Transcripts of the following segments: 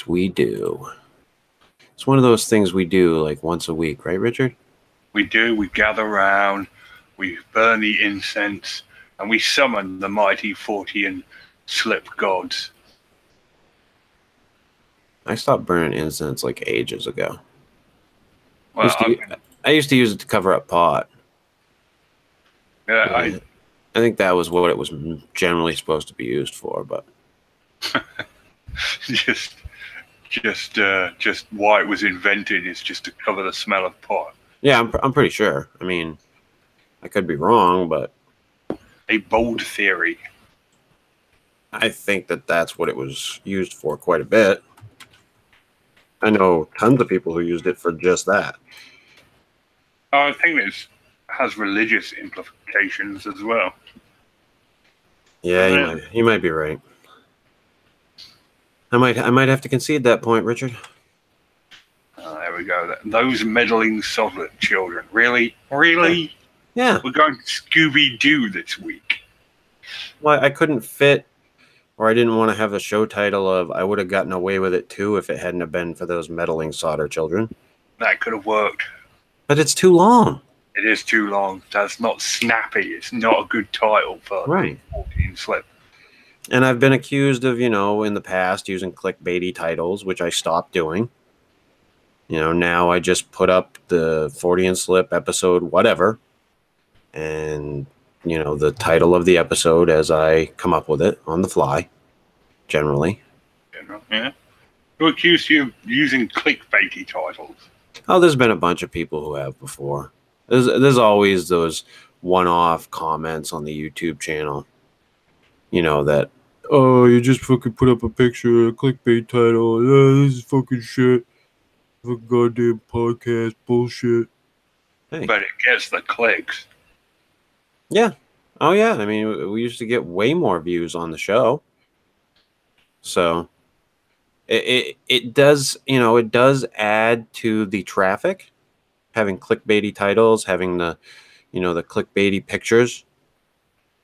Yes, we do. It's one of those things we do like once a week, right, Richard? We do. We gather around, we burn the incense, and we summon the mighty Fortean Slip gods. I stopped burning incense like ages ago. Well, I used to use it to cover up pot. Yeah, I think that was what it was generally supposed to be used for, but just why it was invented is just to cover the smell of pot. Yeah, I'm pretty sure. I mean, I could be wrong, but a bold theory. I think that that's what it was used for quite a bit. I know tons of people who used it for just that. I think it has religious implications as well. Yeah, you might be right. I might have to concede that point, Richard. There we go. Those meddling Sodder children. Really? Really? Yeah. We're going Scooby-Doo this week. Well, I couldn't fit, or I didn't want to have a show title of I would have gotten away with it too if it hadn't have been for those meddling Sodder children. That could have worked. But it's too long. It is too long. That's not snappy. It's not a good title for Fortean Slip. And I've been accused of, in the past using clickbaity titles, which I stopped doing. Now I just put up the Fortean Slip episode, whatever, and, the title of the episode as I come up with it on the fly, generally. Yeah. Who accused you of using clickbaity titles? Oh, there's been a bunch of people who have before. There's always those one-off comments on the YouTube channel, that, oh, you just fucking put up a picture, a clickbait title, this is fucking shit. A goddamn podcast bullshit. Hey. But it gets the clicks. Yeah. Oh yeah. I mean, we used to get way more views on the show. So it does, it does add to the traffic, having clickbaity titles, having the, the clickbaity pictures.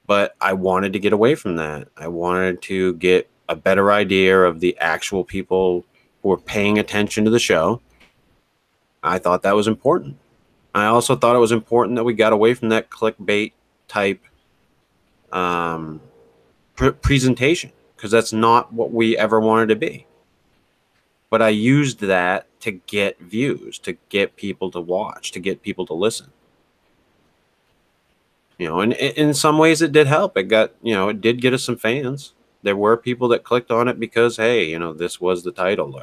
But I wanted to get away from that. I wanted to get a better idea of the actual people who were paying attention to the show. I thought that was important. I also thought it was important that we got away from that clickbait type presentation, because that's not what we ever wanted to be. But I used that to get views, to get people to watch, to get people to listen. And in some ways it did help. It got, it did get us some fans. There were people that clicked on it because, hey, this was the title,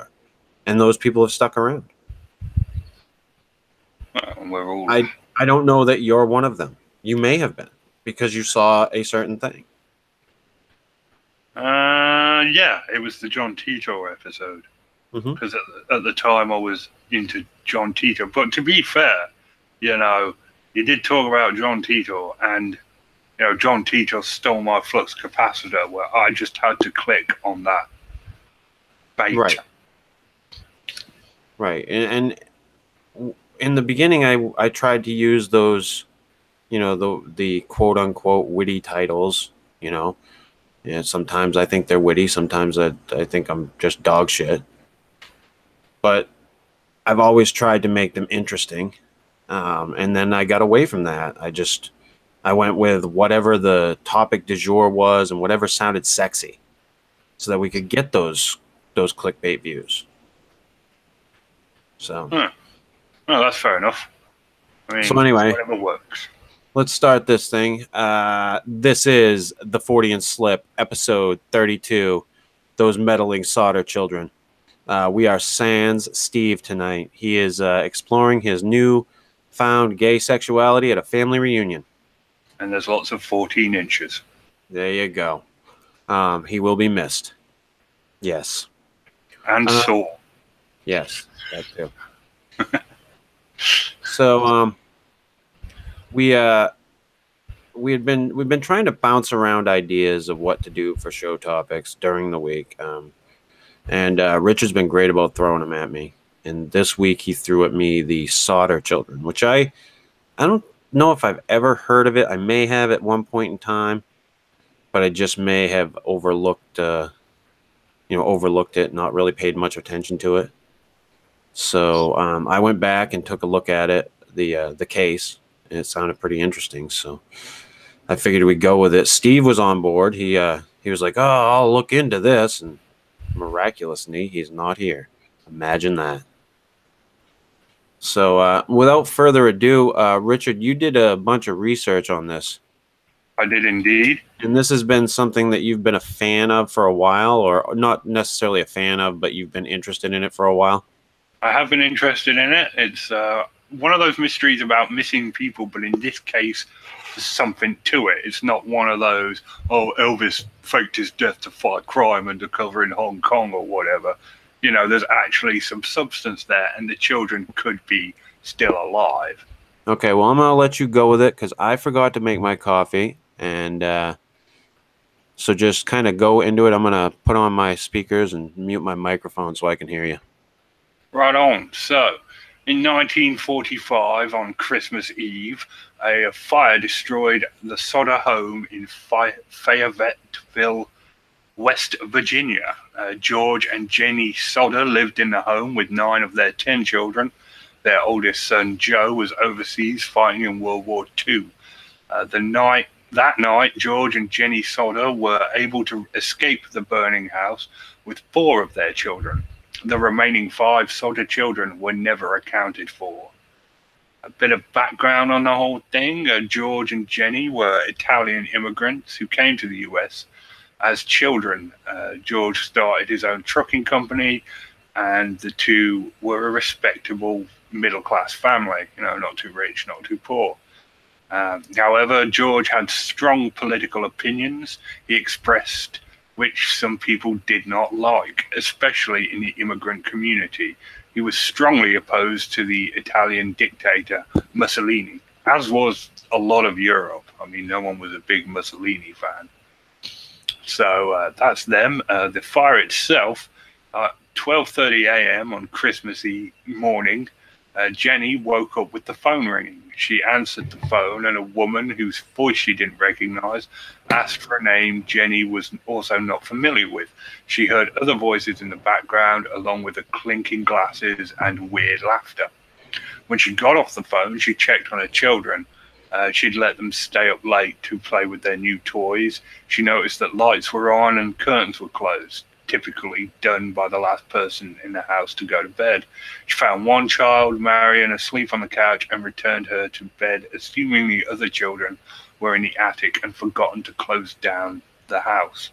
and those people have stuck around. I don't know that you're one of them. You may have been, because you saw a certain thing. Yeah, it was the John Tito episode. Because at the time I was into John Tito. But to be fair, you did talk about John Tito, and John Tito stole my flux capacitor, where I just had to click on that bait. Right. And in the beginning, I tried to use those, the quote unquote witty titles. Sometimes I think they're witty. Sometimes I think I'm just dog shit. But I've always tried to make them interesting. And then I got away from that. I went with whatever the topic du jour was and whatever sounded sexy, so that we could get those clickbait views. So, well, that's fair enough. I mean, so anyway, whatever works. Let's start this thing. This is the Fortean Slip, episode 32. Those meddling Sodder children. We are sans Steve tonight. He is exploring his new found gay sexuality at a family reunion. And there's lots of 14 inches. There you go. He will be missed. Yes. And sore. Yes, that too. So we've been trying to bounce around ideas of what to do for show topics during the week. And Richard's been great about throwing them at me. And this week he threw at me the Sodder children, which I don't know if I've ever heard of it. I may have at one point in time, but I just may have overlooked overlooked it, not really paid much attention to it. So I went back and took a look at it, the case, and it sounded pretty interesting. So I figured we'd go with it. Steve was on board. He was like, "Oh, I'll look into this," and miraculously, he's not here. Imagine that. So without further ado, Richard, you did a bunch of research on this. I did indeed. And this has been something that you've been a fan of for a while, or not necessarily a fan of, but you've been interested in it for a while? I have been interested in it. It's one of those mysteries about missing people, but in this case, there's something to it. It's not one of those, oh, Elvis faked his death to fight crime undercover in Hong Kong or whatever. There's actually some substance there, and the children could be still alive. Okay, well, I'm going to let you go with it because I forgot to make my coffee. And so just kind of go into it. I'm going to put on my speakers and mute my microphone so I can hear you. Right on. So, in 1945, on Christmas Eve, a fire destroyed the Sodder home in Fayetteville, West Virginia. George and Jenny Sodder lived in the home with 9 of their 10 children. Their oldest son, Joe, was overseas fighting in World War II. That night, George and Jenny Sodder were able to escape the burning house with 4 of their children. The remaining 5 Sodder children were never accounted for. A bit of background on the whole thing. George and Jenny were Italian immigrants who came to the U.S. as children. George started his own trucking company, and the two were a respectable middle-class family, not too rich, not too poor. However, George had strong political opinions he expressed, which some people did not like, especially in the immigrant community. He was strongly opposed to the Italian dictator Mussolini, as was a lot of Europe. I mean, no one was a big Mussolini fan. So that's them. The fire itself, 12:30 a.m. on Christmas Eve morning, Jenny woke up with the phone ringing. She answered the phone, and a woman whose voice she didn't recognize asked for a name Jenny was also not familiar with. She heard other voices in the background, along with the clinking glasses and weird laughter. When she got off the phone, she checked on her children. She'd let them stay up late to play with their new toys. She noticed that lights were on and curtains were closed, typically done by the last person in the house to go to bed. She found one child, Marion, asleep on the couch and returned her to bed, assuming the other children were in the attic and forgotten to close down the house.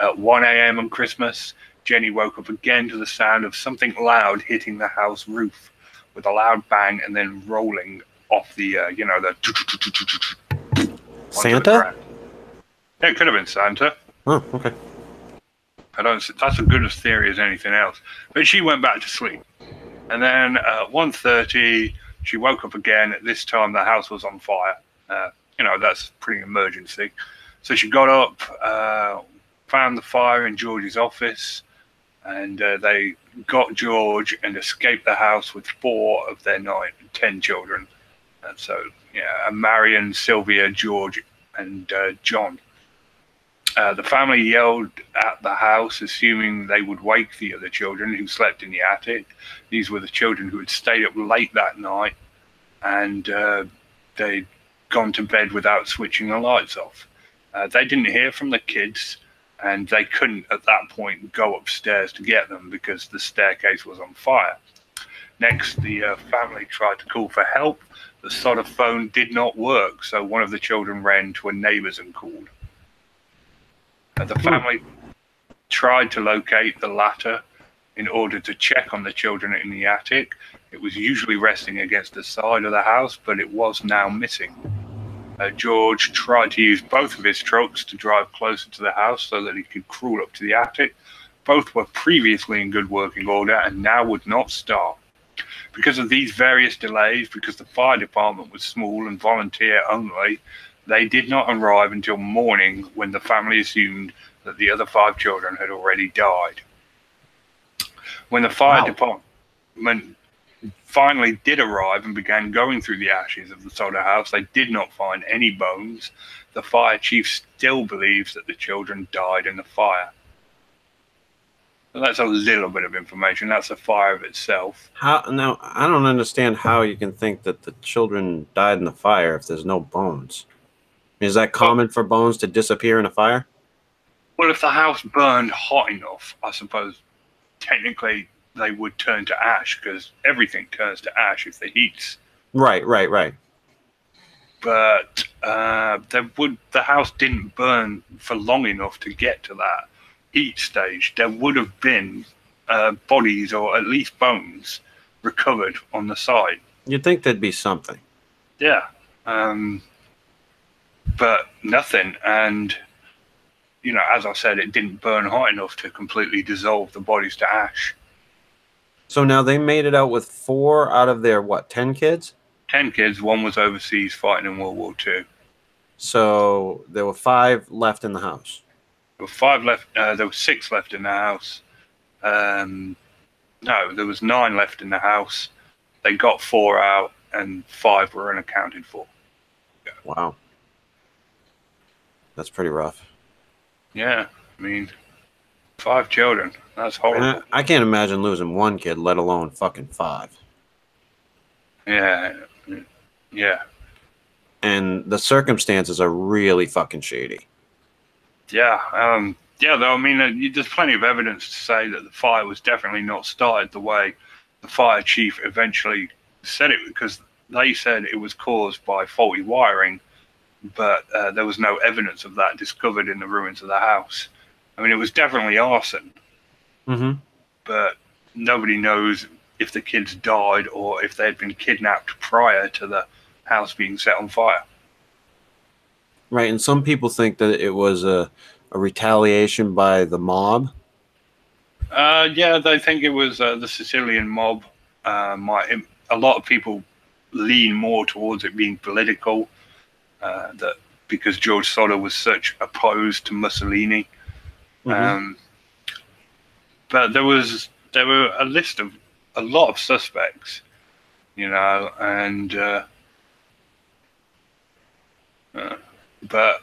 At 1 a.m. on Christmas, Jenny woke up again to the sound of something loud hitting the house roof with a loud bang and then rolling off the Santa? Yeah, it could have been Santa. Oh, okay. That's as good a theory as anything else. But she went back to sleep. And then at 1:30, she woke up again. At this time, the house was on fire. That's pretty emergency. So she got up, found the fire in George's office, and they got George and escaped the house with 4 of their 10 children. And so, Marion, Sylvia, George, and John. The family yelled at the house, assuming they would wake the other children who slept in the attic. These were the children who had stayed up late that night, and they'd gone to bed without switching the lights off. They didn't hear from the kids, and they couldn't at that point go upstairs to get them because the staircase was on fire. Next, the family tried to call for help. The Sodder phone did not work, so one of the children ran to a neighbor's and called. The family tried to locate the latter in order to check on the children in the attic. It was usually resting against the side of the house, but it was now missing. George tried to use both of his trucks to drive closer to the house so that he could crawl up to the attic. Both were previously in good working order and now would not start. Because of these various delays, because the fire department was small and volunteer only, they did not arrive until morning, when the family assumed that the other 5 children had already died. When the fire department finally did arrive and began going through the ashes of the Sodder house, they did not find any bones. The fire chief still believes that the children died in the fire. So that's a little bit of information. That's the fire of itself. How now? I don't understand how you can think that the children died in the fire if there's no bones. Is that common for bones to disappear in a fire? Well, if the house burned hot enough, I suppose technically they would turn to ash, because everything turns to ash if the heat's. Right. But the house didn't burn for long enough to get to that heat stage. There would have been bodies, or at least bones, recovered on the site. You'd think there'd be something. Yeah. But nothing. And, you know, as I said, it didn't burn hot enough to completely dissolve the bodies to ash. So now they made it out with 4 out of their, 10 kids? 10 kids. One was overseas fighting in World War II. So there were 5 left in the house. There were 5 left. There were 6 left in the house. No, there was 9 left in the house. They got 4 out, and 5 were unaccounted for. Yeah. Wow. That's pretty rough. Yeah, I mean, 5 children. That's horrible. I can't imagine losing 1 kid, let alone fucking 5. Yeah. And the circumstances are really fucking shady. Yeah. Though, I mean, there's plenty of evidence to say that the fire was definitely not started the way the fire chief eventually said it, because they said it was caused by faulty wiring, but there was no evidence of that discovered in the ruins of the house. I mean, it was definitely arson, but nobody knows if the kids died or if they had been kidnapped prior to the house being set on fire. Right, and some people think that it was a retaliation by the mob. Yeah, they think it was the Sicilian mob. A lot of people lean more towards it being political, that because George Sodder was such opposed to Mussolini. But there were a list of a lot of suspects, you know, and but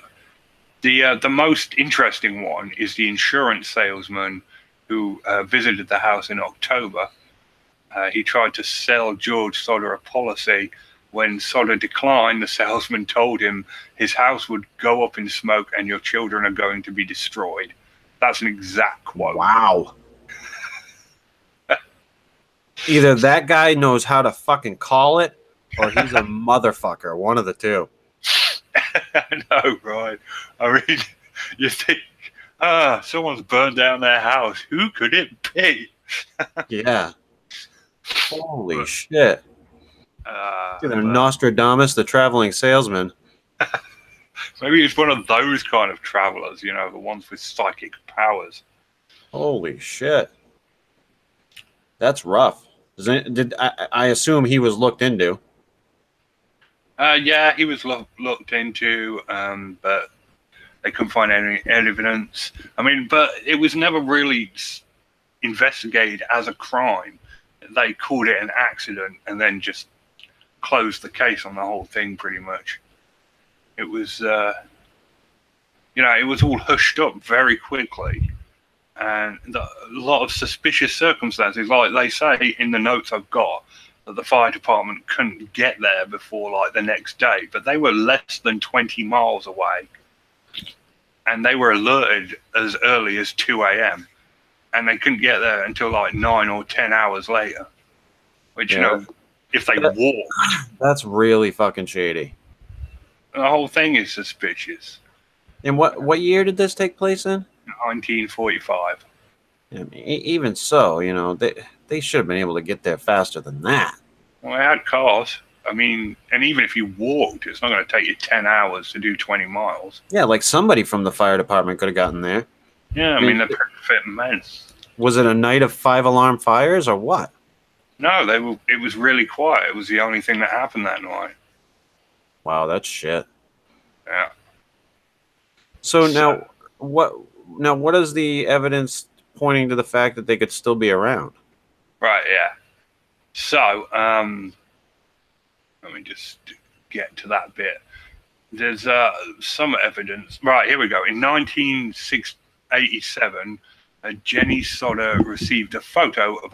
the most interesting one is the insurance salesman who visited the house in October. He tried to sell George Sodder a policy. When Sodder declined, the salesman told him his house would go up in smoke and your children are going to be destroyed. That's an exact quote. Wow. Either that guy knows how to fucking call it, or he's a motherfucker. One of the two. I know, right? I mean, you think, someone's burned down their house. Who could it be? Yeah. Holy shit. Either Nostradamus, the traveling salesman. Maybe he's one of those kind of travelers, you know, the ones with psychic powers. Holy shit. That's rough. I assume he was looked into? Yeah, he was looked into, but they couldn't find any evidence. I mean, but it was never really investigated as a crime. They called it an accident and then just closed the case on the whole thing, pretty much. It was, you know, it was all hushed up very quickly. And a lot of suspicious circumstances, like they say in the notes I've got, that the fire department couldn't get there before like the next day, but they were less than 20 miles away. And they were alerted as early as 2 a.m. And they couldn't get there until like 9 or 10 hours later. Which, you know, if they walked. That's really fucking shady. The whole thing is suspicious. And what year did this take place in? 1945. I mean, even so, you know, they should have been able to get there faster than that. Well, they had cars. I mean, and even if you walked, it's not going to take you 10 hours to do 20 miles. Yeah, like somebody from the fire department could have gotten there. Yeah, I mean they're pretty fit men. Was it a night of 5-alarm fires or what? No, it was really quiet. It was the only thing that happened that night. Wow, that's shit. Yeah. So now what is the evidence pointing to the fact that they could still be around? Right, yeah. So, let me just get to that bit. There's some evidence. Right, here we go. In 1987, Jenny Sodder received a photo of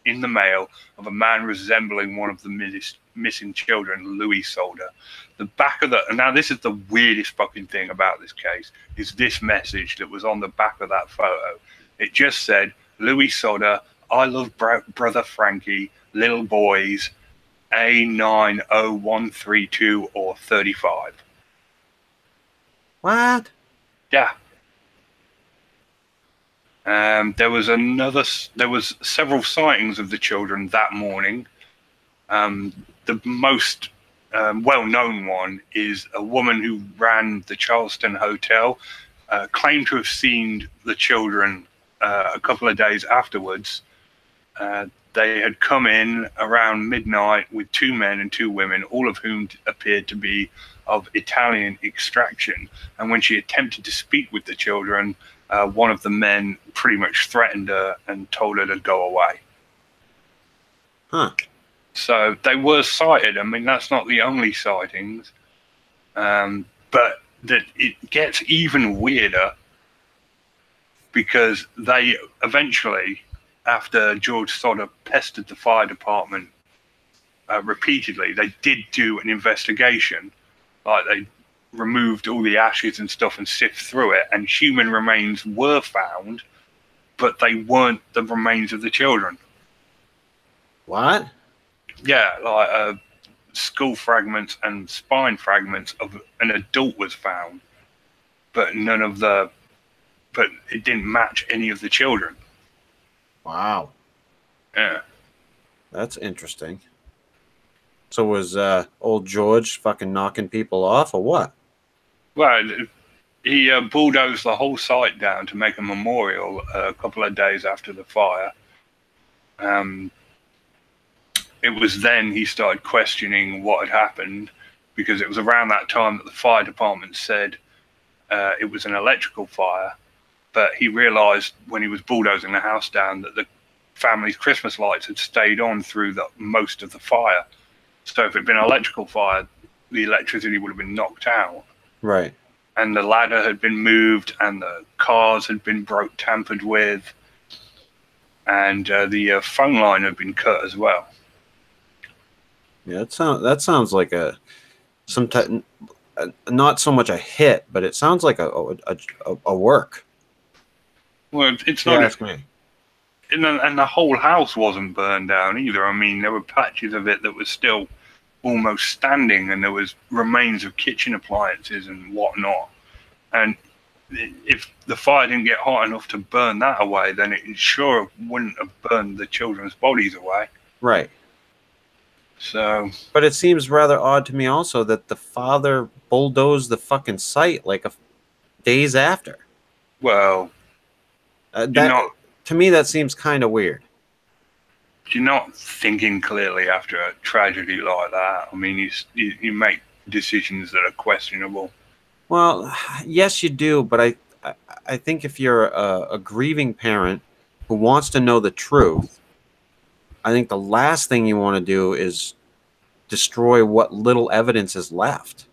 in the mail of a man resembling one of the missing children, Louis Sodder. The back of now this is the weirdest fucking thing about this case, is this message that was on the back of that photo. It just said, Louis Sodder, I love brother Frankie, little boys, A90132 or 35. What? Yeah. There was several sightings of the children that morning. The most well-known one is a woman who ran the Charleston Hotel, claimed to have seen the children a couple of days afterwards. They had come in around midnight with 2 men and 2 women, all of whom appeared to be of Italian extraction. And when she attempted to speak with the children, one of the men pretty much threatened her and told her to go away. Huh. So they were sighted. I mean, that's not the only sightings. But it gets even weirder because they eventually, after George Sodder pestered the fire department repeatedly, they did do an investigation. Like, they removed all the ashes and stuff and sift through it, and human remains were found, but they weren't the remains of the children. What? Yeah, like skull fragments and spine fragments of an adult was found, but it didn't match any of the children. Wow. Yeah. That's interesting. So was old George fucking knocking people off or what? Well, he bulldozed the whole site down to make a memorial a couple of days after the fire. It was then he started questioning what had happened, because it was around that time that the fire department said it was an electrical fire. But he realized when he was bulldozing the house down that the family's Christmas lights had stayed on through most of the fire. So if it had been an electrical fire, the electricity would have been knocked out. Right. And the ladder had been moved, and the cars had been tampered with, and the phone line had been cut as well. Yeah, that sounds like not so much a hit, but it sounds like a work. Well, it's not. Ask me. And the whole house wasn't burned down either. I mean, there were patches of it that was still almost standing, and there was remains of kitchen appliances and whatnot. And if the fire didn't get hot enough to burn that away, then it sure wouldn't have burned the children's bodies away. Right. So, but it seems rather odd to me also that the father bulldozed the fucking site like days after. Well, to me that seems kind of weird. You're not thinking clearly after a tragedy like that. I mean, you make decisions that are questionable. Well, yes, you do, but I think if you're a grieving parent who wants to know the truth, I think the last thing you want to do is destroy what little evidence is left.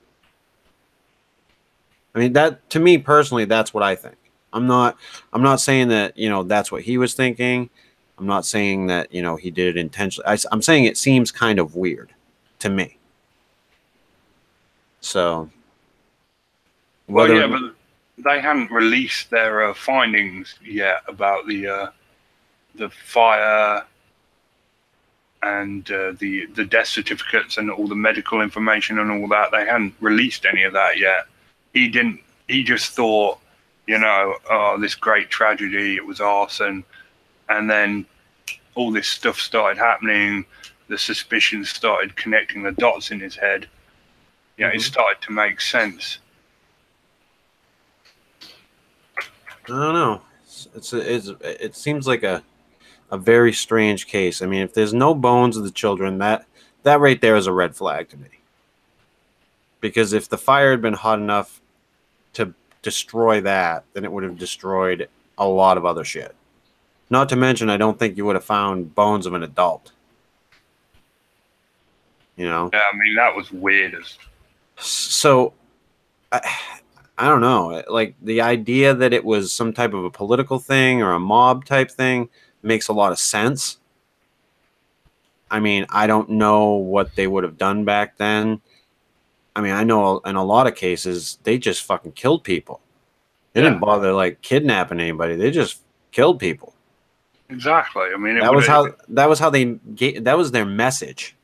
I mean, that, to me personally, that's what I think. I'm not saying that, that's what he was thinking. I'm not saying that, he did it intentionally. I'm saying it seems kind of weird to me. So, well, yeah, but they hadn't released their findings yet about the fire and the death certificates and all the medical information and all that. They hadn't released any of that yet. He just thought, oh, this great tragedy, it was arson. And then all this stuff started happening. The suspicions started connecting the dots in his head. Yeah, It started to make sense. I don't know. It seems like a very strange case. I mean, if there's no bones of the children, that right there is a red flag to me. Because if the fire had been hot enough to destroy that, then it would have destroyed a lot of other shit. Not to mention, I don't think you would have found bones of an adult. Yeah, I mean, that was weird. So, I don't know. Like the idea that it was some type of a political thing or a mob type thing makes a lot of sense. I mean, I don't know what they would have done back then. I mean, I know in a lot of cases they just fucking killed people. They didn't bother like kidnapping anybody. They just killed people. Exactly. I mean, that was how that was their message.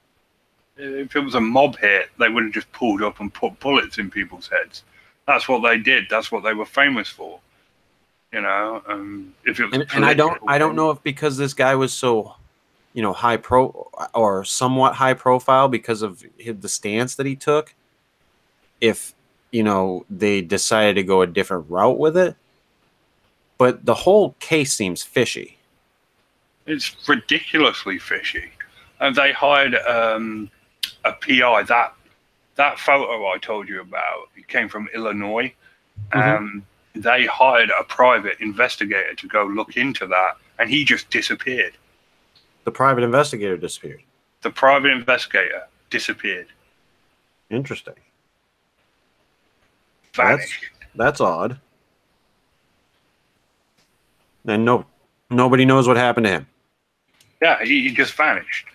If it was a mob hit, they would have just pulled up and put bullets in people's heads. That's what they did. That's what they were famous for. You know, if it was and I don't know if because this guy was so, you know, high pro or somewhat high profile because of the stance that he took, if, you know, they decided to go a different route with it. But the whole case seems fishy. It's ridiculously fishy. And they hired a PI. That photo I told you about, it came from Illinois. Mm-hmm. They hired a private investigator to go look into that, and he just disappeared. The private investigator disappeared. The private investigator disappeared. Interesting. Vanished. That's odd. And nobody knows what happened to him. Yeah, he just vanished.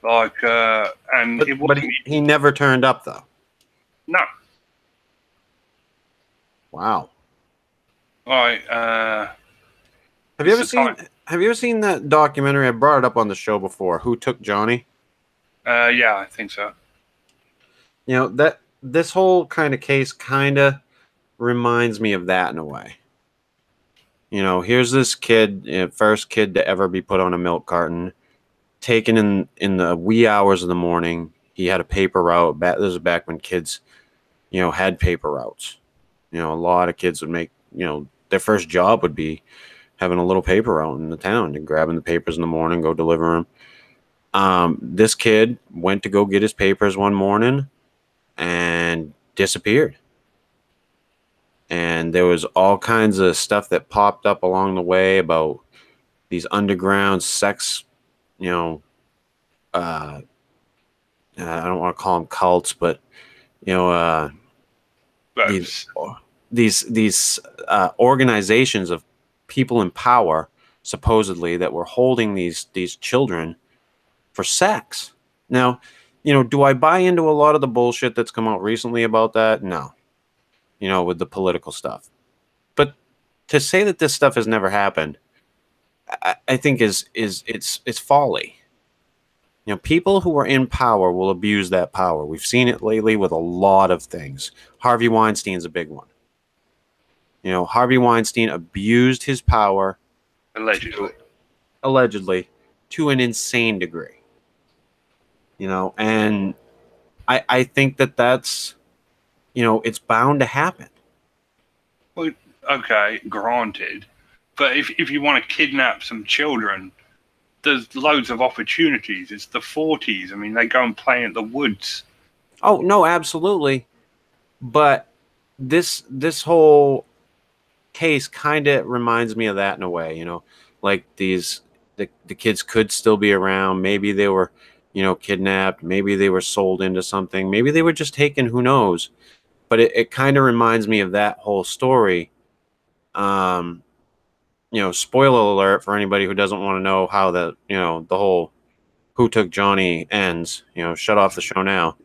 Like, and but he never turned up though. No. Wow. All right. Have you ever seen that documentary? I brought it up on the show before. Who Took Johnny? Yeah, I think so. You know, this whole kind of case kind of reminds me of that in a way. You know, here's this kid, first kid to ever be put on a milk carton, taken in the wee hours of the morning. He had a paper route. This was back when kids, you know, had paper routes. You know, a lot of kids would make, you know, their first job would be having a little paper route in the town and grabbing the papers in the morning, go deliver them. This kid went to go get his papers one morning and disappeared. And there was all kinds of stuff that popped up along the way about these underground sex, you know, I don't want to call them cults, but, you know, these organizations of people in power, supposedly, that were holding these children for sex. Now, you know, do I buy into a lot of the bullshit that's come out recently about that? No. You know, with the political stuff. But to say that this stuff has never happened, I think it's folly. You know, people who are in power will abuse that power. We've seen it lately with a lot of things. Harvey Weinstein's a big one. You know, Harvey Weinstein abused his power allegedly to an insane degree. You know, and I think that's, you know, it's bound to happen. Well, okay, granted. But if you want to kidnap some children, there's loads of opportunities. It's the 40s. I mean, they go and play in the woods. Oh, no, absolutely. But this whole case kind of reminds me of that in a way, you know, like the kids could still be around. Maybe they were, you know, kidnapped. Maybe they were sold into something. Maybe they were just taken. Who knows? But it kind of reminds me of that whole story. You know, spoiler alert for anybody who doesn't want to know how the whole Who Took Johnny ends. You know, shut off the show now.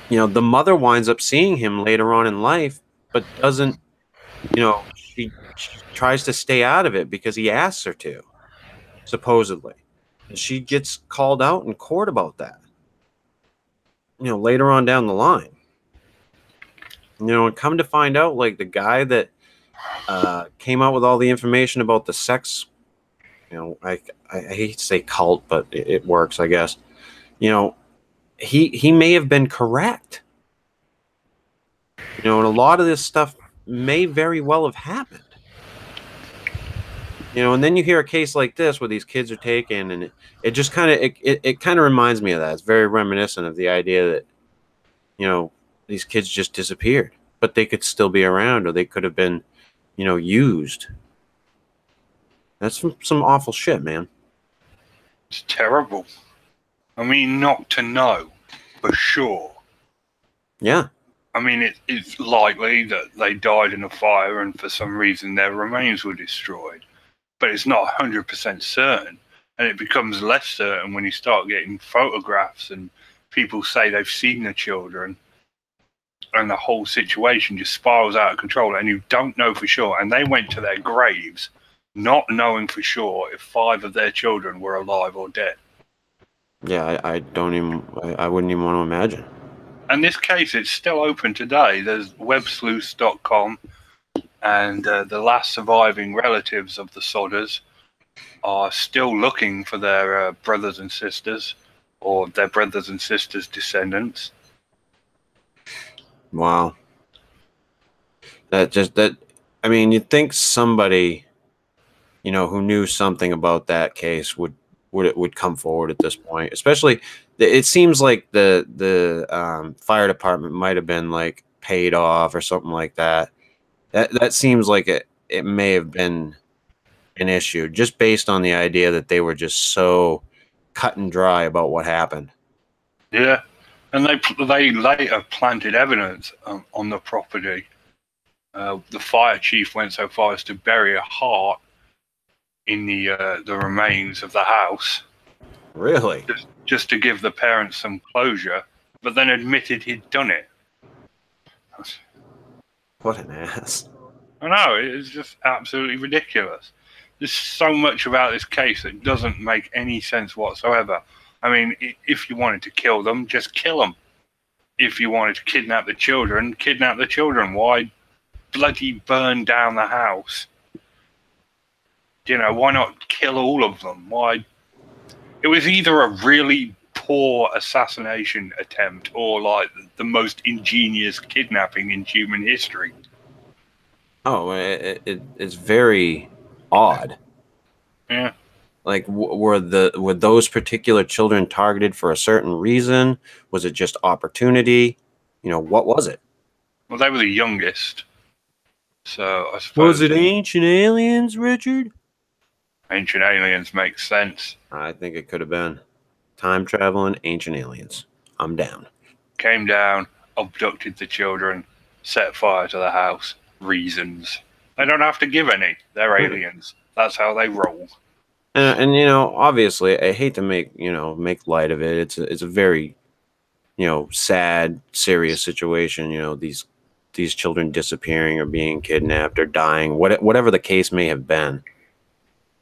You know, the mother winds up seeing him later on in life, but doesn't, you know, she tries to stay out of it because he asks her to, supposedly. And she gets called out in court about that. You know, later on down the line. You know, and come to find out, like, the guy that came out with all the information about the sex, you know, I hate to say cult, but it works, I guess. You know, he may have been correct. You know, and a lot of this stuff may very well have happened. You know, and then you hear a case like this where these kids are taken, and it just kind of it kind of reminds me of that. It's very reminiscent of the idea that, you know, these kids just disappeared, but they could still be around, or they could have been, you know, used. That's some awful shit, man. It's terrible. I mean, not to know for sure. Yeah. I mean, it's likely that they died in a fire and for some reason their remains were destroyed, but it's not 100% certain. And it becomes less certain when you start getting photographs and people say they've seen the children, and the whole situation just spirals out of control and you don't know for sure. And they went to their graves not knowing for sure if 5 of their children were alive or dead. Yeah, I wouldn't even want to imagine. And this case, it's still open today. There's websleuths.com, and the last surviving relatives of the Sodders are still looking for their brothers and sisters, or their brothers and sisters' descendants. Wow. I mean, you'd think somebody, who knew something about that case would come forward at this point. Especially, it seems like the fire department might have been like paid off or something like that. That seems like it may have been an issue just based on the idea that they were just so cut and dry about what happened. Yeah, and they later planted evidence on the property. The fire chief went so far as to bury a heart in the remains of the house. Really? Just to give the parents some closure, but then admitted he'd done it. What an ass. I know, it's just absolutely ridiculous. There's so much about this case that doesn't make any sense whatsoever. I mean, if you wanted to kill them, just kill them. If you wanted to kidnap the children, kidnap the children. Why bloody burn down the house? Why not kill all of them? Why? It was either a really poor assassination attempt or like the most ingenious kidnapping in human history. Oh, it's very odd. Yeah. Like, were those particular children targeted for a certain reason? Was it just opportunity? What was it? Well, they were the youngest, so I suppose. Was it Ancient Aliens, Richard? Ancient Aliens makes sense. I think it could have been time traveling Ancient Aliens. I'm down. Came down, abducted the children, set fire to the house. Reasons. They don't have to give any. They're aliens. That's how they roll. And obviously, I hate to make light of it. It's a very, sad, serious situation. These children disappearing or being kidnapped or dying, whatever the case may have been.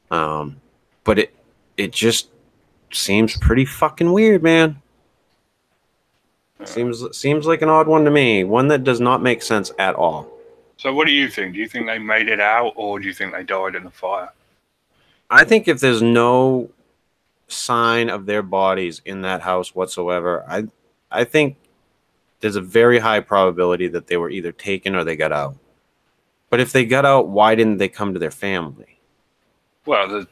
But it just seems pretty fucking weird, man. Seems like an odd one to me. One that does not make sense at all. So what do you think? Do you think they made it out, or do you think they died in the fire? I think if there's no sign of their bodies in that house whatsoever, I think there's a very high probability that they were either taken or they got out. But if they got out, why didn't they come to their family? Well,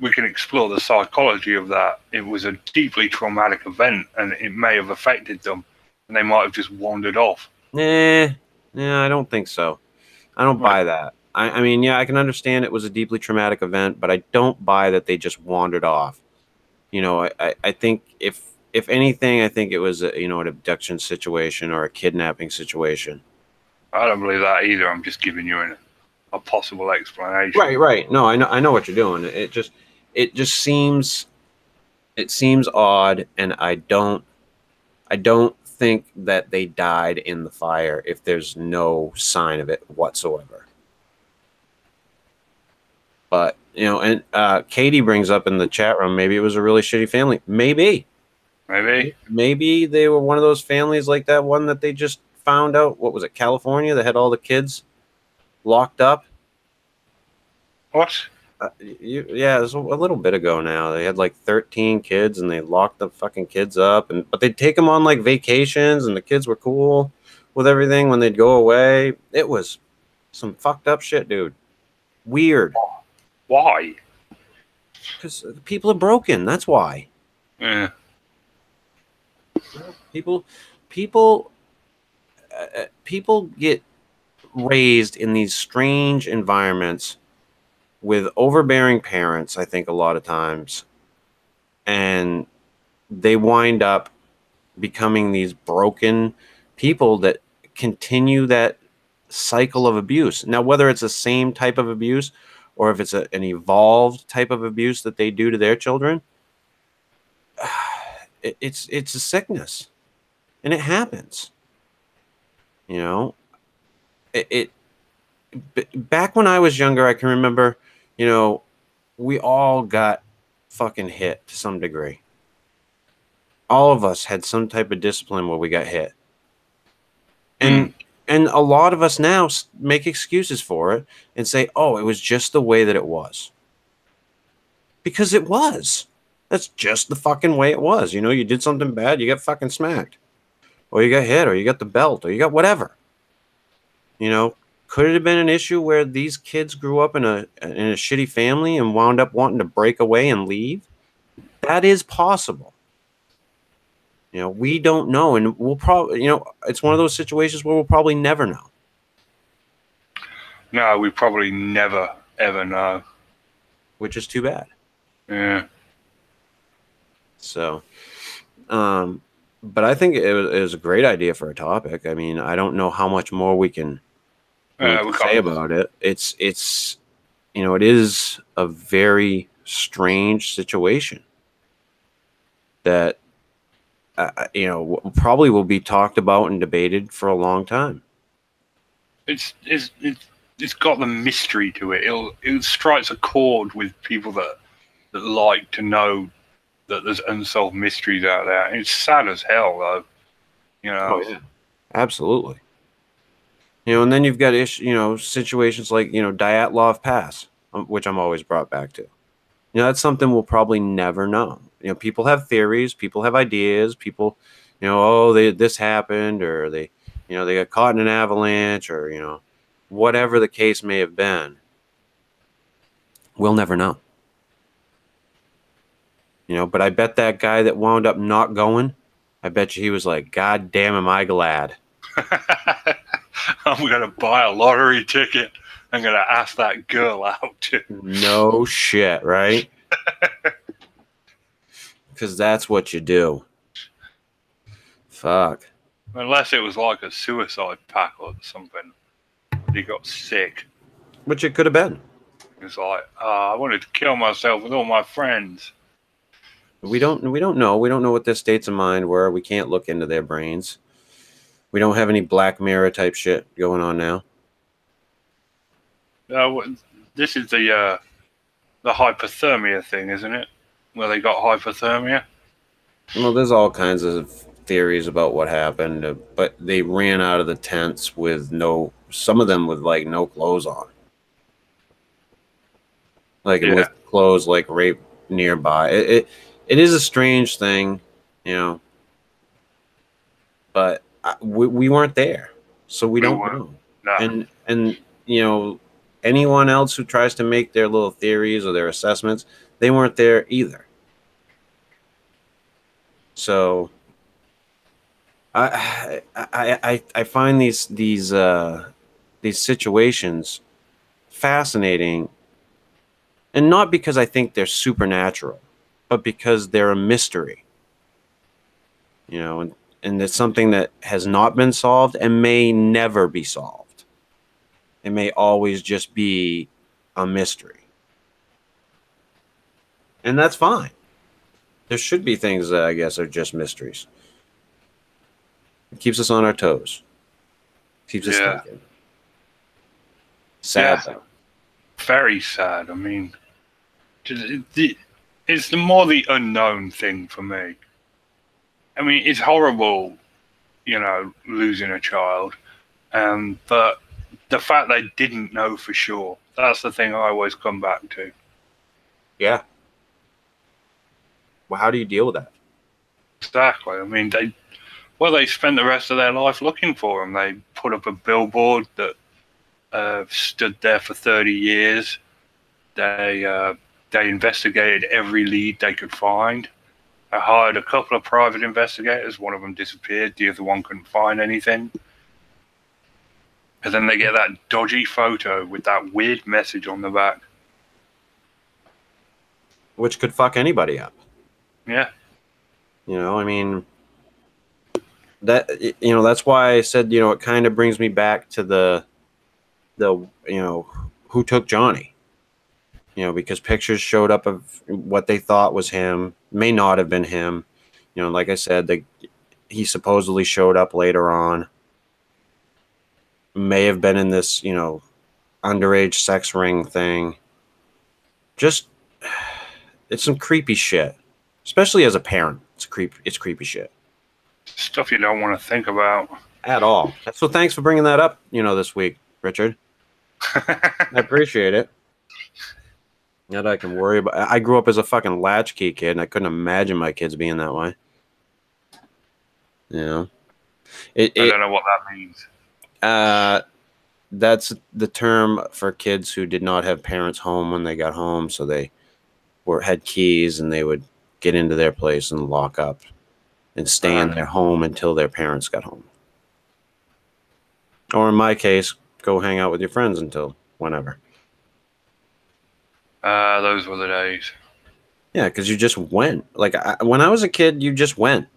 we can explore the psychology of that. It was a deeply traumatic event, and it may have affected them, and they might have just wandered off. Nah, I don't think so. I don't buy that. I mean, yeah, I can understand it was a deeply traumatic event, but I don't buy that they just wandered off. I think if anything, I think it was an abduction situation or a kidnapping situation. I don't believe that either. I'm just giving you a possible explanation. Right. No, I know what you're doing. It just seems odd, and I don't think that they died in the fire if there's no sign of it whatsoever. But and Katie brings up in the chat room, maybe it was a really shitty family. Maybe they were one of those families like that one that they just found out. What was it, California? That had all the kids locked up. What? Yeah, it was a little bit ago now. They had like 13 kids, and they locked the fucking kids up. But they'd take them on like vacations, and the kids were cool with everything when they'd go away. It was some fucked up shit, dude. Weird. Why? Because people are broken. That's why. Yeah. People get raised in these strange environments with overbearing parents, I think, a lot of times. And they wind up becoming these broken people that continue that cycle of abuse. Now, whether it's the same type of abuse or if it's an evolved type of abuse that they do to their children, it's a sickness, and it happens. You know, back when I was younger, I can remember, you know, we all got fucking hit to some degree. All of us had some type of discipline where we got hit. And a lot of us now make excuses for it and say, oh, it was just the way that it was. Because it was. That's just the fucking way it was. You know, you did something bad, you got fucking smacked. Or you got hit, or you got the belt, or you got whatever. You know, could it have been an issue where these kids grew up in a shitty family and wound up wanting to break away and leave? That is possible. You know, we don't know, and we'll probably, you know, it's one of those situations where we'll probably never know. No, we probably never, ever know. Which is too bad. Yeah. So, but I think it was a great idea for a topic. I mean, I don't know how much more we can say about it. It's, you know, it is a very strange situation that, you know, probably will be talked about and debated for a long time. It's got the mystery to it. It strikes a chord with people that like to know that there's unsolved mysteries out there. And it's sad as hell, though. You know. Oh yeah, absolutely. You know, and then you've got situations like, you know, Dyatlov Pass, which I'm always brought back to. You know, that's something we'll probably never know. You know, people have theories, people have ideas, people, you know, oh, this happened, or they got caught in an avalanche, or, you know, whatever the case may have been. We'll never know. You know, but I bet that guy that wound up not going, I bet you he was like, God damn, am I glad. I'm going to buy a lottery ticket. I'm going to ask that girl out too. No shit, right? Because that's what you do. Fuck. Unless it was like a suicide pact or something. He got sick. Which it could have been. It's like, I wanted to kill myself with all my friends. We don't know. We don't know what their states of mind were. We can't look into their brains. We don't have any Black Mirror type shit going on now. This is the hypothermia thing, isn't it? Where they got hypothermia. Well, there's all kinds of theories about what happened, but they ran out of the tents with some of them with like no clothes on. Like with clothes like right nearby. It is a strange thing, you know. But we weren't there, so we don't know. No. And you know, anyone else who tries to make their little theories or their assessments, they weren't there either. So I find these situations fascinating, and not because I think they're supernatural, but because they're a mystery. You know, and it's something that has not been solved and may never be solved. It may always just be a mystery. And that's fine. There should be things that I guess are just mysteries. It keeps us on our toes. Keeps us thinking. Sad, though. Very sad. I mean, it's the unknown thing for me. I mean, it's horrible, you know, losing a child. But the fact they didn't know for sure, that's the thing I always come back to. Yeah. Well, how do you deal with that? Exactly. I mean, they spent the rest of their life looking for them. They put up a billboard that stood there for 30 years. They investigated every lead they could find. I hired a couple of private investigators. One of them disappeared. The other one couldn't find anything. And then they get that dodgy photo with that weird message on the back. Which could fuck anybody up. Yeah. You know, I mean, that's why I said, it kind of brings me back to the who took Johnny, because pictures showed up of what they thought was him, may not have been him. Like I said, he supposedly showed up later on, may have been in this, underage sex ring thing. Just, it's some creepy shit, especially as a parent. It's creepy shit. Stuff you don't want to think about at all. So thanks for bringing that up, this week, Richard. I appreciate it. That I can worry about. I grew up as a fucking latchkey kid, and I couldn't imagine my kids being that way. I don't know what that means. That's the term for kids who did not have parents home when they got home, so they had keys, and they would get into their place and lock up and stay in their home until their parents got home. Or in my case, go hang out with your friends until whenever. Those were the days. Yeah, because you just went. Like, when I was a kid, you just went.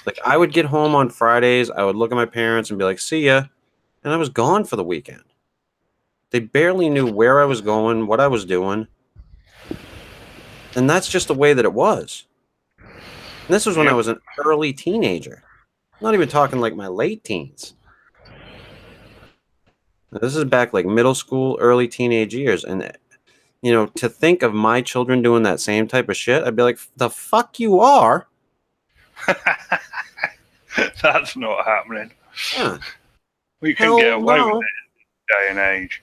Like, I would get home on Fridays, I would look at my parents and be like, see ya. And I was gone for the weekend. They barely knew where I was going, what I was doing. And that's just the way that it was. And this was when I was an early teenager. I'm not even talking like my late teens. Now, this is back like middle school, early teenage years. And, to think of my children doing that same type of shit, I'd be like, the fuck you are? That's not happening. Yeah. We can get away with it in this day and age.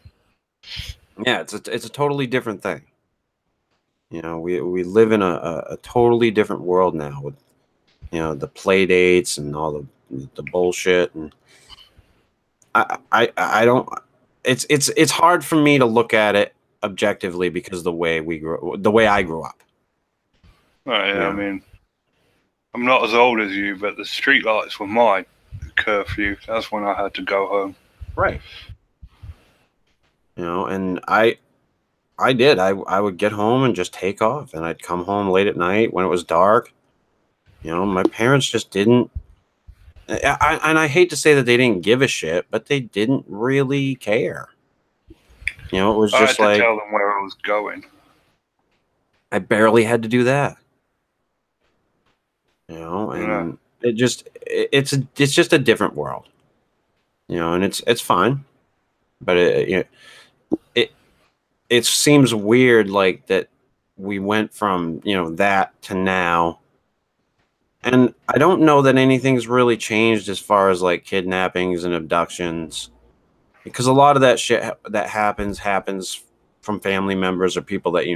Yeah, it's a totally different thing. We live in a totally different world now with, the play dates and all the bullshit. And I don't. It's hard for me to look at it objectively because the way I grew up. I mean, I'm not as old as you, but the streetlights were my curfew. That's when I had to go home. Right. And I did. I would get home and just take off, and I'd come home late at night when it was dark. My parents just didn't. And I hate to say that they didn't give a shit, but they didn't really care. It was just I had to tell them where I was going. I barely had to do that. And it's just a different world. And it's fine, but it seems weird, like that we went from that to now. And I don't know that anything's really changed as far as like kidnappings and abductions, because a lot of that shit that happens from family members or people that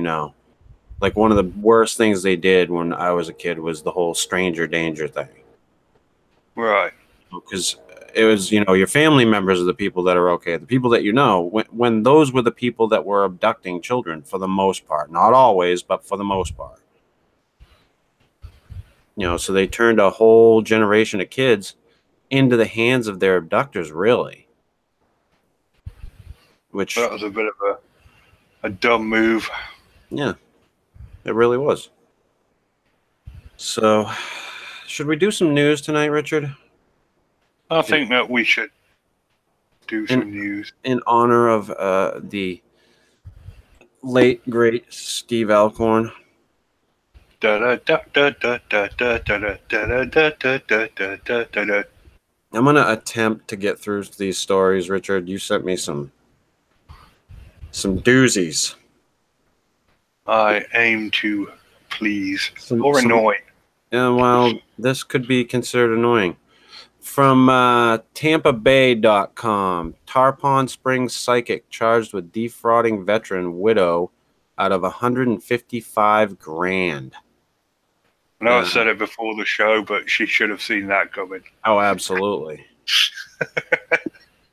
Like, one of the worst things they did when I was a kid was the whole stranger danger thing. Right. Because it was, your family members are the people that are okay. The people that when those were the people that were abducting children for the most part. Not always, but for the most part. So they turned a whole generation of kids into the hands of their abductors, really. Which, that was a bit of a dumb move. Yeah, it really was. So, should we do some news tonight, Richard? I think that we should do some news. In honor of the late, great Steve Alcorn. I'm going to attempt to get through these stories, Richard. You sent me some doozies. I aim to please or annoy. Yeah, well, this could be considered annoying. From TampaBay.com, Tarpon Springs psychic charged with defrauding veteran widow out of $155,000. I know I said it before the show, but she should have seen that coming. Oh, absolutely.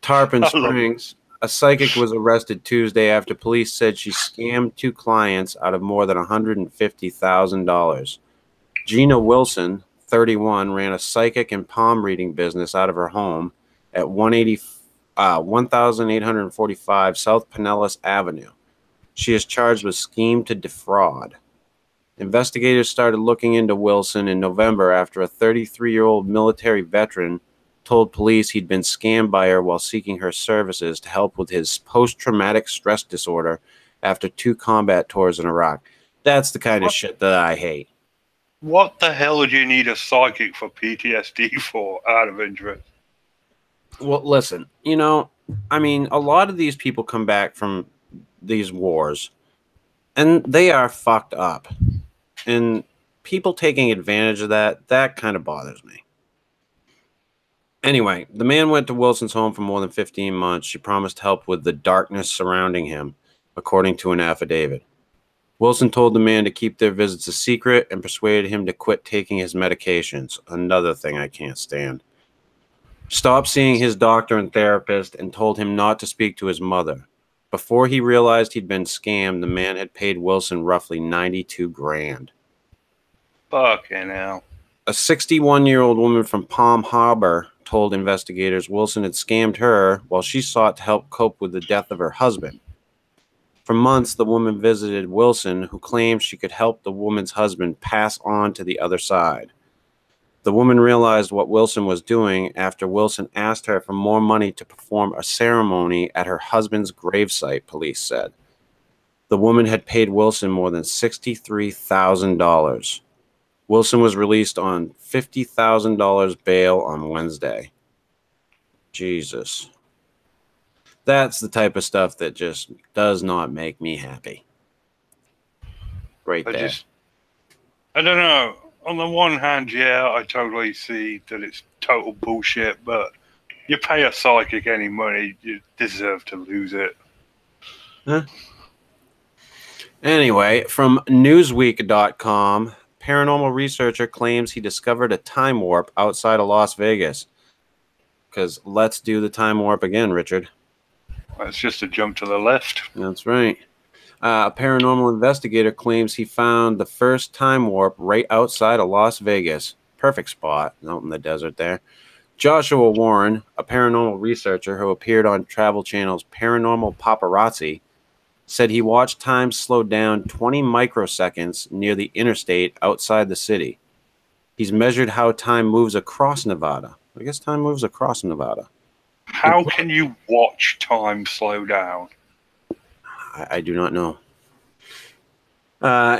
Tarpon Springs, a psychic was arrested Tuesday after police said she scammed 2 clients out of more than $150,000. Gina Wilson, 31, ran a psychic and palm reading business out of her home at 1845 South Pinellas Avenue. She is charged with scheme to defraud. Investigators started looking into Wilson in November after a 33-year-old military veteran told police he'd been scammed by her while seeking her services to help with his post-traumatic stress disorder after 2 combat tours in Iraq. That's the kind of shit that I hate. What the hell would you need a psychic for PTSD for, out of interest? Well, listen, you know, I mean, a lot of these people come back from these wars, and they are fucked up. And people taking advantage of that kind of bothers me. Anyway, the man went to Wilson's home for more than 15 months. She promised help with the darkness surrounding him, according to an affidavit. Wilson told the man to keep their visits a secret and persuaded him to quit taking his medications. Another thing I can't stand. Stopped seeing his doctor and therapist and told him not to speak to his mother. Before he realized he'd been scammed, the man had paid Wilson roughly $92,000. Fucking hell. A 61-year-old woman from Palm Harbor told investigators Wilson had scammed her while she sought to help cope with the death of her husband. For months, the woman visited Wilson, who claimed she could help the woman's husband pass on to the other side. The woman realized what Wilson was doing after Wilson asked her for more money to perform a ceremony at her husband's gravesite, police said. The woman had paid Wilson more than $63,000. Wilson was released on $50,000 bail on Wednesday. Jesus. That's the type of stuff that just does not make me happy. Right there. I don't know. On the one hand, yeah, I totally see that it's total bullshit, but you pay a psychic any money, you deserve to lose it. Huh? Anyway, from Newsweek.com, paranormal researcher claims he discovered a time warp outside of Las Vegas. Because let's do the time warp again, Richard. That's just a jump to the left. That's right. A paranormal investigator claims he found the first time warp right outside of Las Vegas. Perfect spot out in the desert there. Joshua Warren, a paranormal researcher who appeared on Travel Channel's Paranormal Paparazzi, said he watched time slow down 20 microseconds near the interstate outside the city. He's measured how time moves across Nevada. I guess time moves across Nevada. How can you watch time slow down? I do not know.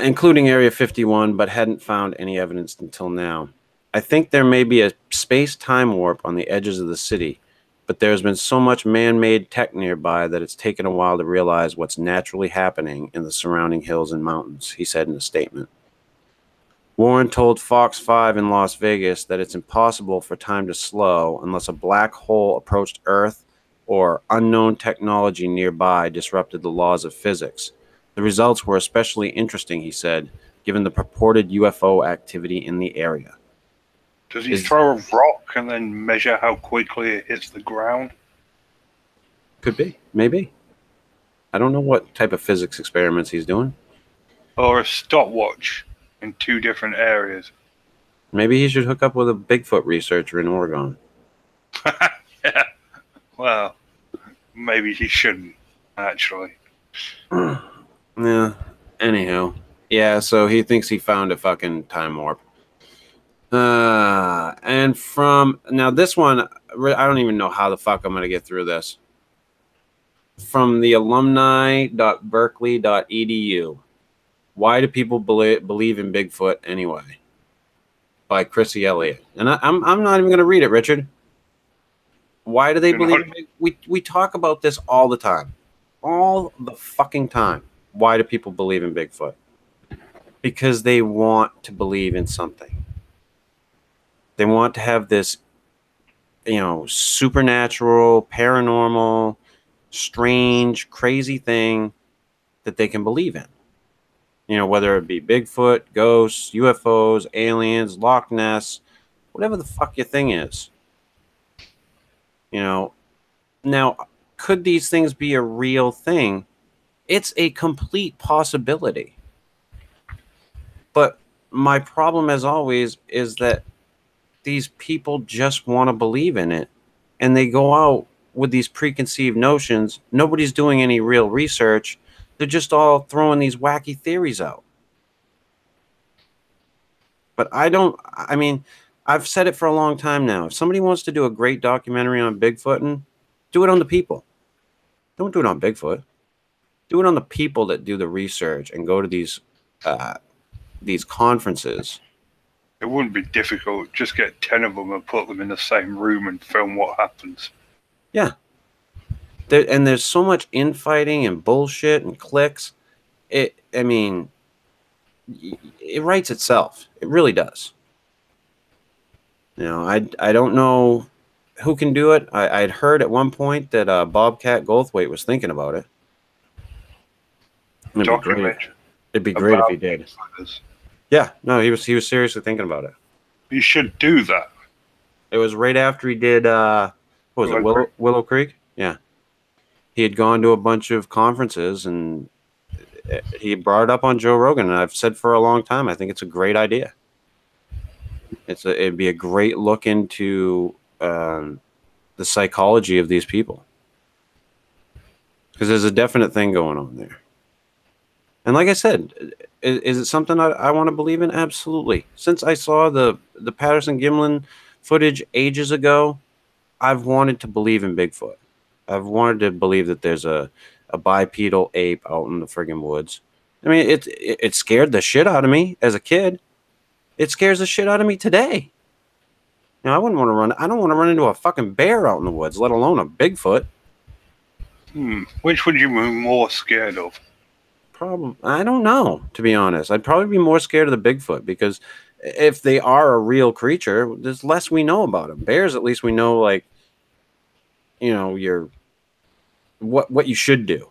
Including Area 51, but hadn't found any evidence until now. I think there may be a space-time warp on the edges of the city, but there's been so much man-made tech nearby that it's taken a while to realize what's naturally happening in the surrounding hills and mountains, he said in a statement. Warren told Fox 5 in Las Vegas that it's impossible for time to slow unless a black hole approached Earth or unknown technology nearby disrupted the laws of physics. The results were especially interesting, he said, given the purported UFO activity in the area. Does he throw a rock and then measure how quickly it hits the ground? Could be. Maybe. I don't know what type of physics experiments he's doing. Or a stopwatch in 2 different areas. Maybe he should hook up with a Bigfoot researcher in Oregon. Yeah. Well, maybe he shouldn't, actually. Yeah. Anyhow. Yeah, so he thinks he found a fucking time warp. And from... Now, this one, I don't even know how the fuck I'm going to get through this. From the alumni.berkeley.edu. Why do people believe in Bigfoot anyway? By Chrissy Elliott. And I'm not even going to read it, Richard. Why do they believe in Bigfoot? We talk about this all the time. All the fucking time. Why do people believe in Bigfoot? Because they want to believe in something. They want to have this, supernatural, paranormal, strange, crazy thing that they can believe in. Whether it be Bigfoot, ghosts, UFOs, aliens, Loch Ness, whatever the fuck your thing is. Now, could these things be a real thing? It's a complete possibility. But my problem, as always, is that these people just want to believe in it. And they go out with these preconceived notions. Nobody's doing any real research. They're just all throwing these wacky theories out. But I mean, I've said it for a long time now. If somebody wants to do a great documentary on Bigfooting, do it on the people. Don't do it on Bigfoot. Do it on the people that do the research and go to these conferences. It wouldn't be difficult. Just get 10 of them and put them in the same room and film what happens. Yeah. There's so much infighting and bullshit and clicks. I mean, it writes itself. It really does. You know, I don't know who can do it. I'd heard at one point that Bobcat Goldthwait was thinking about it. It'd be great if he did. Yeah, no, he was seriously thinking about it. You should do that. It was right after he did what was it, Willow Creek? Yeah. He had gone to a bunch of conferences and he brought it up on Joe Rogan, and I've said for a long time I think it's a great idea. It'd be a great look into the psychology of these people, because there's a definite thing going on there. And like I said, is it something I want to believe in? Absolutely. Since I saw the Patterson-Gimlin footage ages ago, I've wanted to believe in Bigfoot. I've wanted to believe that there's a bipedal ape out in the friggin' woods. I mean, it scared the shit out of me as a kid. It scares the shit out of me today. You know, I don't want to run into a fucking bear out in the woods, let alone a Bigfoot. Which would you be more scared of? I don't know, to be honest. I'd probably be more scared of the Bigfoot, because if they are a real creature, there's less we know about them. Bears, at least we know, like, you know, what you should do.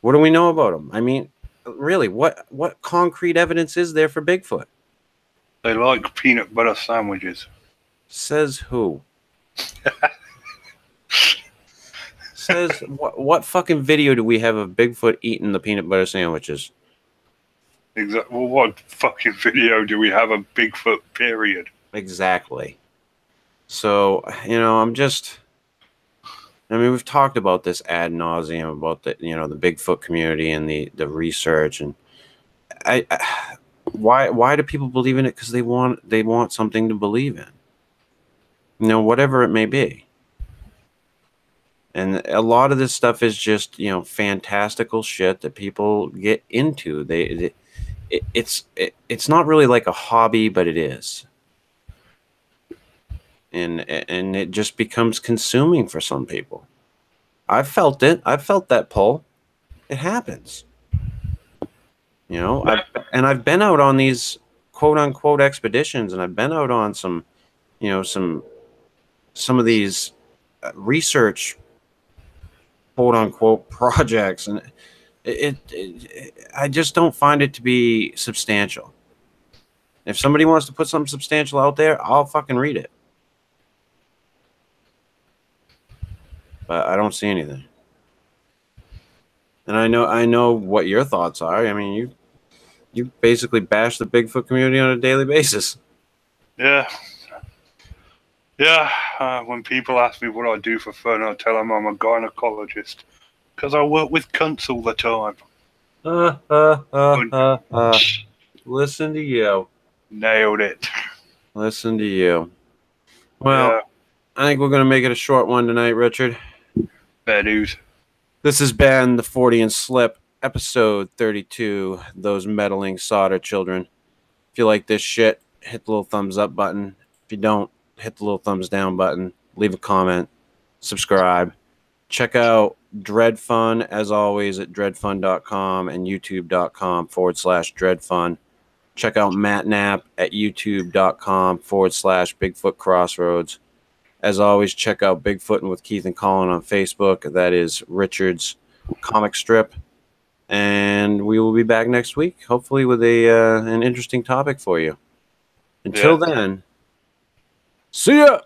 What do we know about them? I mean, really, what concrete evidence is there for Bigfoot? They like peanut butter sandwiches. Says who? Says what fucking video do we have of Bigfoot eating the peanut butter sandwiches? Exactly. Well, what fucking video do we have of Bigfoot, period? Exactly. So, you know, I mean, we've talked about this ad nauseum about the Bigfoot community and the research, and why do people believe in it? Because they want something to believe in, you know, whatever it may be. And a lot of this stuff is just, you know, fantastical shit that people get into. It's not really like a hobby, but it is. And it just becomes consuming for some people. I've felt it. I've felt that pull. It happens. You know, I've been out on these quote unquote expeditions, and I've been out on some, you know, some of these research quote unquote projects, and I just don't find it to be substantial. If somebody wants to put something substantial out there, I'll fucking read it. But I don't see anything. And I know what your thoughts are. I mean, you basically bash the Bigfoot community on a daily basis. Yeah. When people ask me what I do for fun, I tell them I'm a gynecologist, because I work with cunts all the time. Listen to you. Nailed it. Listen to you. Well, yeah. I think we're going to make it a short one tonight, Richard. Fair dues. This has been the Fortean Slip, episode 32, Those Meddling Sodder Children. If you like this shit, hit the little thumbs up button. If you don't, hit the little thumbs down button. Leave a comment. Subscribe. Check out Dred Funn, as always, at dredfunn.com and youtube.com/Dred Funn. Check out Matt Knapp at youtube.com/bigfootcrossroads. As always, check out Bigfootin' with Keith and Colin on Facebook. That is Richard's comic strip. And we will be back next week, hopefully with an interesting topic for you. Until then, see ya!